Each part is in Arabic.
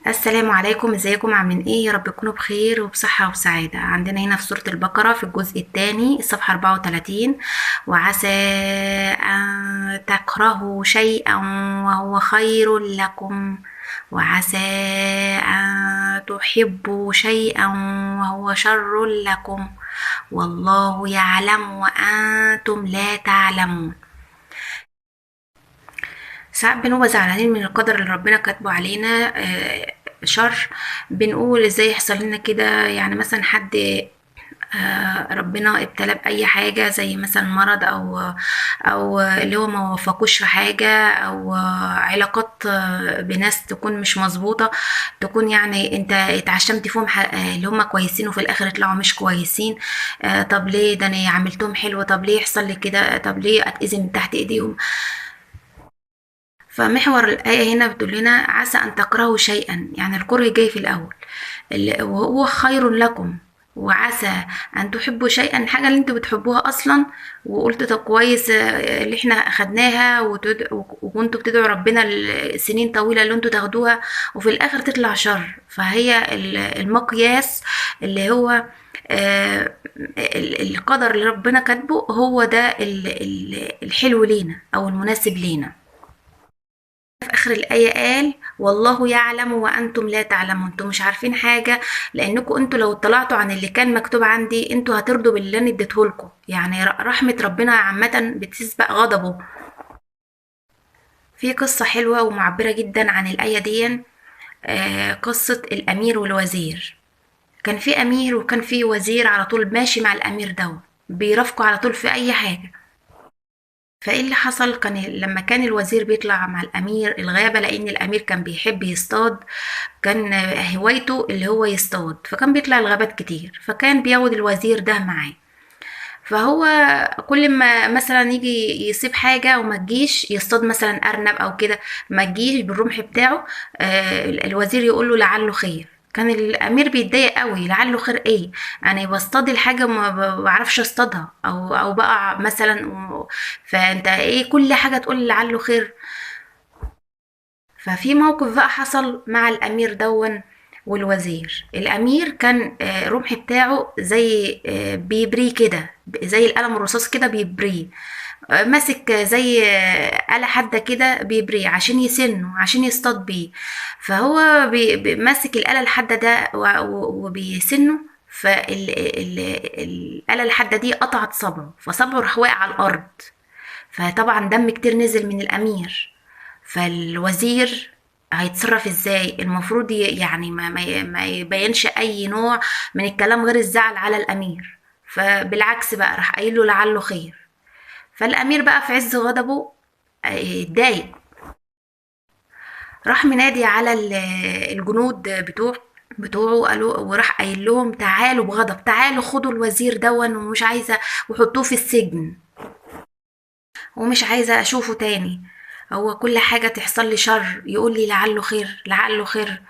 السلام عليكم، ازيكم؟ عاملين ايه؟ يا رب تكونوا بخير وبصحة وسعادة. عندنا هنا في سورة البقرة في الجزء الثاني الصفحة 34: وعسى أن تكرهوا شيئا وهو خير لكم، وعسى أن تحبوا شيئا وهو شر لكم، والله يعلم وأنتم لا تعلمون. ساعات بنبقى زعلانين من القدر اللي ربنا كاتبه علينا، شر. بنقول ازاي يحصل لنا كده؟ يعني مثلا حد ربنا ابتلاه بأي حاجة، زي مثلا مرض أو اللي هو ما وفقوش في حاجة، أو علاقات بناس تكون مش مظبوطة، تكون يعني انت اتعشمت فيهم اللي هم كويسين وفي الآخر يطلعوا مش كويسين. طب ليه؟ ده أنا عملتهم حلو، طب ليه يحصل لي كده؟ طب ليه أتأذي من تحت إيديهم؟ فمحور الآية هنا بتقول لنا عسى أن تكرهوا شيئا، يعني الكره جاي في الأول، وهو خير لكم. وعسى أن تحبوا شيئا، الحاجة اللي انتوا بتحبوها أصلا، وقلت طب كويس، اللي احنا أخدناها وكنتوا بتدعوا ربنا السنين طويلة اللي انتوا تاخدوها، وفي الآخر تطلع شر. فهي المقياس اللي هو القدر اللي ربنا كاتبه، هو ده الحلو لينا أو المناسب لينا. في آخر الآية قال والله يعلم وأنتم لا تعلمون، انتوا مش عارفين حاجة، لأنكم انتوا لو اطلعتوا عن اللي كان مكتوب عندي انتوا هترضوا باللي أنا اديتهولكم. يعني رحمة ربنا عامة بتسبق غضبه. في قصة حلوة ومعبرة جدا عن الآية دي، قصة الأمير والوزير. كان في أمير وكان في وزير على طول ماشي مع الأمير ده، بيرافقه على طول في أي حاجة. فايه اللي حصل؟ كان لما كان الوزير بيطلع مع الامير الغابة، لان الامير كان بيحب يصطاد، كان هوايته اللي هو يصطاد، فكان بيطلع الغابات كتير، فكان بياخد الوزير ده معاه. فهو كل ما مثلا يجي يصيب حاجة وما تجيش، يصطاد مثلا أرنب أو كده، ما تجيش بالرمح بتاعه، الوزير يقول له لعله خير. كان الأمير بيتضايق قوي، لعله خير ايه؟ أنا بصطاد الحاجة ما بعرفش اصطادها، أو بقع مثلا فأنت ايه كل حاجة تقول لعله خير؟ ففي موقف بقى حصل مع الأمير دون والوزير. الأمير كان الرمح بتاعه زي بيبريه كده، زي القلم الرصاص كده بيبريه، ماسك زي آلة حادة كده بيبريه عشان يسنه، عشان يصطاد بيه. فهو ماسك الآلة الحادة ده وبيسنه، فالآلة الحادة دي قطعت صبعه، فصبعه راح واقع على الأرض. فطبعا دم كتير نزل من الأمير. فالوزير هيتصرف ازاي؟ المفروض يعني ما يبينش اي نوع من الكلام غير الزعل على الامير. فبالعكس بقى راح قايل له لعله خير. فالامير بقى في عز غضبه اتضايق، راح منادي على الجنود بتوعه، قالوا وراح قايل لهم تعالوا بغضب، تعالوا خدوا الوزير دون، ومش عايزه، وحطوه في السجن، ومش عايزة أشوفه تاني. هو كل حاجة تحصل لي شر يقول لي لعله خير، لعله خير.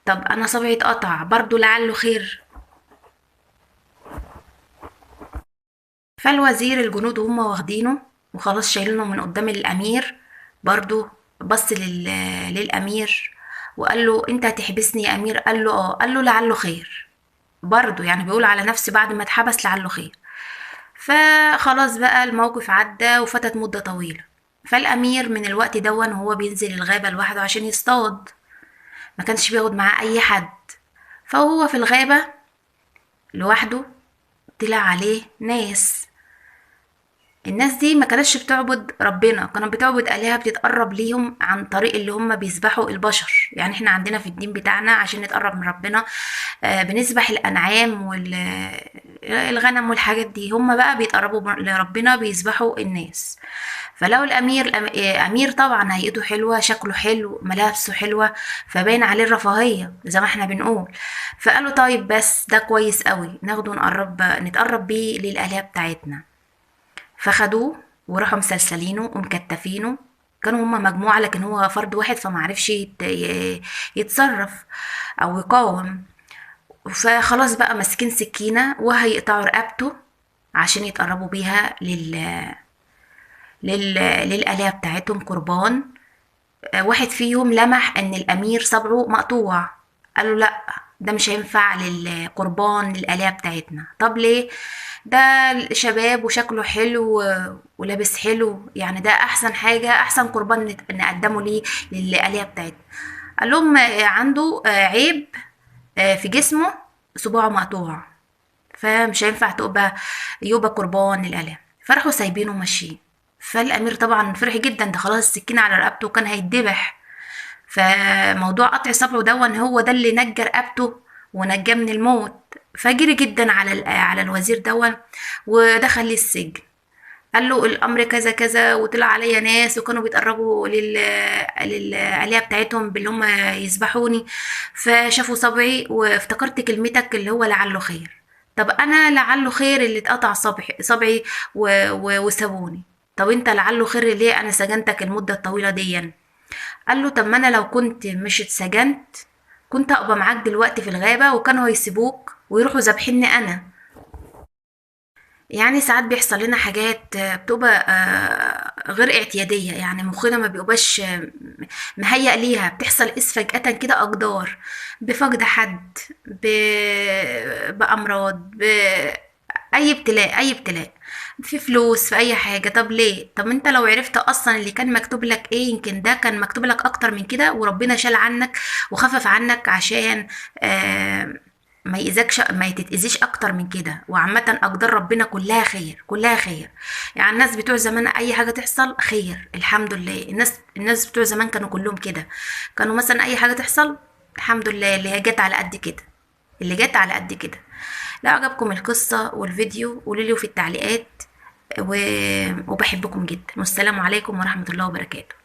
طب أنا صبعي اتقطع برضو لعله خير. فالوزير الجنود هم واخدينه وخلاص شايلينه من قدام الأمير، برضو بص للأمير وقال له انت هتحبسني يا أمير؟ قال له اه. قال له لعله خير، برضو يعني بيقول على نفسي بعد ما اتحبس لعله خير. فخلاص بقى الموقف عدى وفتت مدة طويلة. فالأمير من الوقت دون وهو بينزل الغابة لوحده عشان يصطاد، ما كانش بياخد معاه أي حد. فهو في الغابة لوحده طلع عليه ناس. الناس دي ما كانتش بتعبد ربنا، كانت بتعبد آلهة بتتقرب ليهم عن طريق اللي هم بيذبحوا البشر. يعني احنا عندنا في الدين بتاعنا عشان نتقرب من ربنا بنذبح الأنعام والغنم والحاجات دي، هم بقى بيتقربوا لربنا بيذبحوا الناس. فلو الأمير أمير طبعا هيئته حلوة، شكله حلو، ملابسه حلوة، فباين عليه الرفاهية زي ما احنا بنقول. فقالوا طيب بس ده كويس قوي، ناخده نتقرب بيه للآلهة بتاعتنا. فخدوه وراحوا مسلسلينه ومكتفينه. كانوا هما مجموعة لكن هو فرد واحد، فمعرفش يتصرف أو يقاوم. فخلاص بقى ماسكين سكينة وهيقطعوا رقبته عشان يتقربوا بيها للآلهة بتاعتهم قربان. واحد فيهم لمح ان الامير صبعه مقطوع، قال له لا، ده مش هينفع للقربان للآلهة بتاعتنا. طب ليه؟ ده شباب وشكله حلو ولابس حلو، يعني ده احسن حاجة، احسن قربان نقدمه ليه للآلهة بتاعتنا. قال لهم عنده عيب في جسمه، صباعه مقطوع، فمش هينفع يبقى قربان للآلهة. فراحوا سايبينه وماشيين. فالأمير طبعا فرح جدا، ده خلاص السكينة على رقبته وكان هيتذبح. فموضوع قطع صبعه دون هو ده اللي نجى رقبته ونجاه من الموت. فجري جدا على الوزير دون ودخل لي السجن. قال له الامر كذا كذا، وطلع عليا ناس وكانوا بيتقربوا للآلهة بتاعتهم باللي هم يذبحوني، فشافوا صبعي وافتكرت كلمتك اللي هو لعله خير. طب انا لعله خير اللي اتقطع صبعي وسابوني. طب انت لعله خير ليه انا سجنتك المدة الطويلة دي؟ قال له طب ما انا لو كنت مش اتسجنت كنت ابقى معاك دلوقتي في الغابة وكانوا هيسيبوك ويروحوا ذابحيني انا. يعني ساعات بيحصل لنا حاجات بتبقى غير اعتيادية، يعني مخنا ما بيبقاش مهيأ ليها، بتحصل فجأة كده أقدار، بفقد حد، بأمراض، أي ابتلاء، أي ابتلاء، في فلوس، في أي حاجة. طب ليه؟ طب انت لو عرفت أصلا اللي كان مكتوب لك ايه، يمكن ده كان مكتوب لك أكتر من كده وربنا شال عنك وخفف عنك عشان آه ما يأذكش، ما تتأذيش اكتر من كده. وعامة اقدار ربنا كلها خير، كلها خير. يعني الناس بتوع زمان اي حاجة تحصل خير الحمد لله. الناس بتوع زمان كانوا كلهم كده، كانوا مثلا اي حاجة تحصل الحمد لله اللي هي جت على قد كده، اللي جت على قد كده. لو عجبكم القصة والفيديو قولوا لي في التعليقات، وبحبكم جدا، والسلام عليكم ورحمة الله وبركاته.